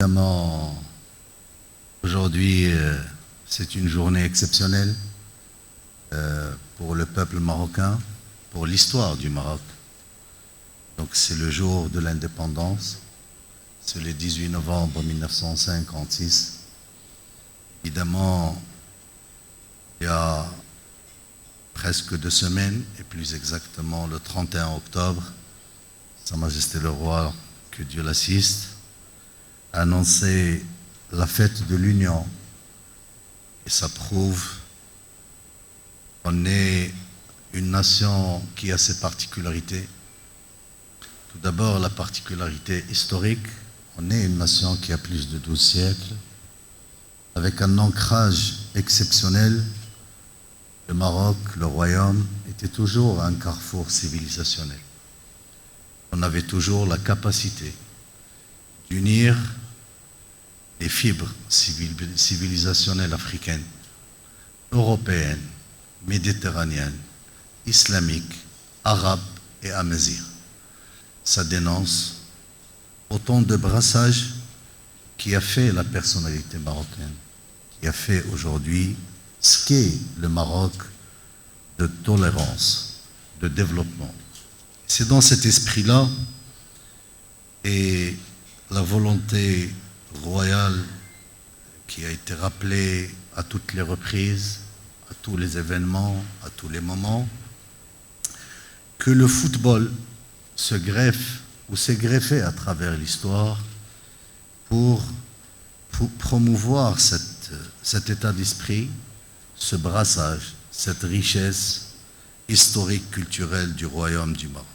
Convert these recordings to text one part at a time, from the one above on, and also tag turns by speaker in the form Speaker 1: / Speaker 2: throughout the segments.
Speaker 1: Évidemment, aujourd'hui, c'est une journée exceptionnelle pour le peuple marocain, pour l'histoire du Maroc. Donc c'est le jour de l'indépendance, c'est le 18 novembre 1956. Évidemment, il y a presque 2 semaines, et plus exactement le 31 octobre, Sa Majesté le Roi, que Dieu l'assiste, a annoncé la fête de l'Union. Et ça prouve qu'on est une nation qui a ses particularités. Tout d'abord, la particularité historique. On est une nation qui a plus de 12 siècles, avec un ancrage exceptionnel. Le Maroc, le royaume, était toujours un carrefour civilisationnel. On avait toujours la capacité d'unir les fibres civilisationnelles africaines, européennes, méditerranéennes, islamiques, arabes et amazighes. Ça dénonce autant de brassages qui a fait la personnalité marocaine, qui a fait aujourd'hui ce qu'est le Maroc de tolérance, de développement. C'est dans cet esprit-là et la volonté royale qui a été rappelée à toutes les reprises, à tous les événements, à tous les moments, que le football se greffe ou s'est greffé à travers l'histoire pour promouvoir cet état d'esprit, ce brassage, cette richesse historique, culturelle du royaume du Maroc.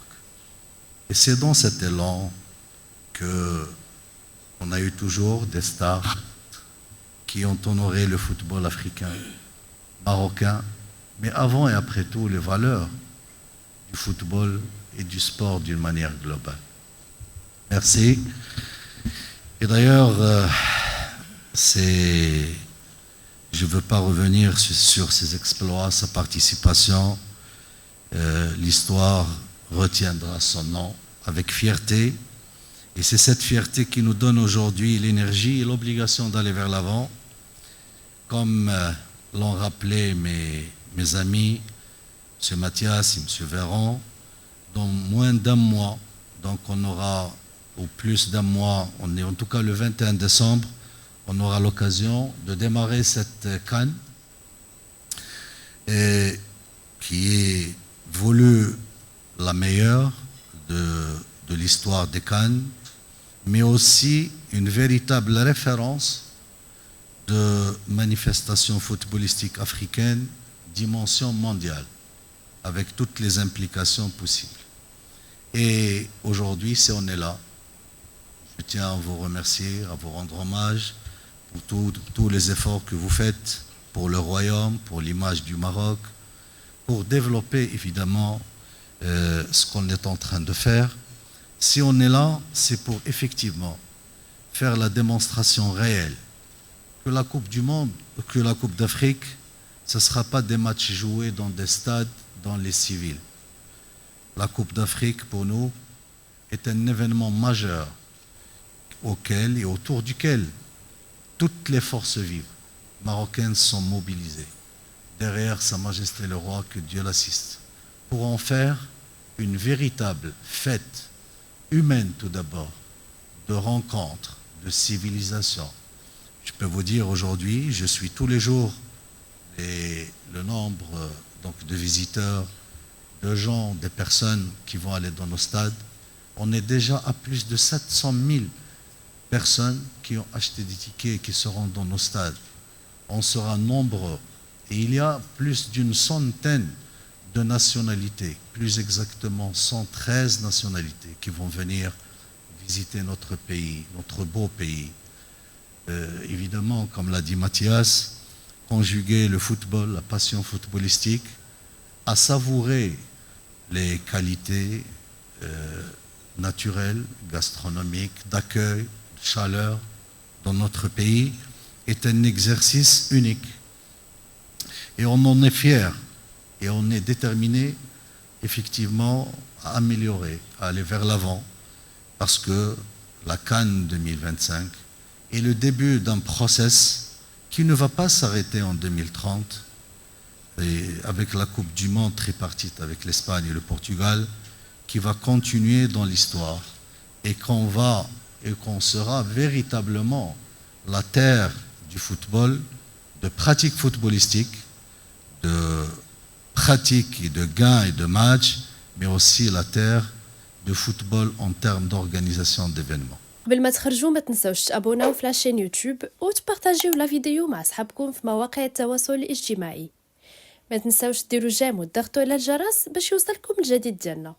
Speaker 1: Et c'est dans cet élan qu'on a eu toujours des stars qui ont honoré le football africain, marocain, mais avant et après tout les valeurs du football et du sport d'une manière globale. Merci. Et d'ailleurs, je ne veux pas revenir sur ses exploits, sa participation. L'histoire retiendra son nom avec fierté. Et c'est cette fierté qui nous donne aujourd'hui l'énergie et l'obligation d'aller vers l'avant. Comme l'ont rappelé mes amis, M. Mathias et M. Véran, dans moins d'un mois, donc on aura, ou plus d'un mois, on est en tout cas le 21 décembre, on aura l'occasion de démarrer cette CAN qui est voulue la meilleure de l'histoire des CAN, mais aussi une véritable référence de manifestations footballistiques africaines, dimension mondiale, avec toutes les implications possibles. Et aujourd'hui, si on est là, je tiens à vous remercier, à vous rendre hommage pour tous les efforts que vous faites pour le royaume, pour l'image du Maroc, pour développer évidemment ce qu'on est en train de faire. Si on est là, c'est pour effectivement faire la démonstration réelle que la Coupe du Monde, que la Coupe d'Afrique, ce ne sera pas des matchs joués dans des stades, dans les civils. La Coupe d'Afrique, pour nous, est un événement majeur auquel et autour duquel toutes les forces vives marocaines sont mobilisées derrière Sa Majesté le Roi, que Dieu l'assiste, pour en faire une véritable fête humaine tout d'abord, de rencontres, de civilisation. Je peux vous dire aujourd'hui, je suis tous les jours le nombre donc, de visiteurs, de gens, des personnes qui vont aller dans nos stades. On est déjà à plus de 700 000 personnes qui ont acheté des tickets et qui seront dans nos stades. On sera nombreux. Et il y a plus d'une centaine de nationalités, plus exactement 113 nationalités qui vont venir visiter notre pays, notre beau pays. Évidemment, comme l'a dit Mathias, conjuguer le football, la passion footballistique, à savourer les qualités naturelles, gastronomiques, d'accueil, de chaleur dans notre pays, est un exercice unique. Et on en est fiers et on est déterminé effectivement à améliorer, à aller vers l'avant, parce que la CAN 2025 est le début d'un process qui ne va pas s'arrêter en 2030 et avec la Coupe du Monde tripartite avec l'Espagne et le Portugal, qui va continuer dans l'histoire et qu'on sera véritablement la terre du football, de pratiques footballistiques, de pratiques et de gains et de matchs, mais aussi la terre de football en termes d'organisation d'événements.
Speaker 2: قبل ما تخرجوا ما تنسوش تابوناو في لاشين يوتيوب وتبارطاجيو لا فيديو مع اصحابكم في مواقع التواصل الاجتماعي. ما تنسوش ديروا جيم وتضغطوا على الجرس باش يوصلكم الجديد ديالنا.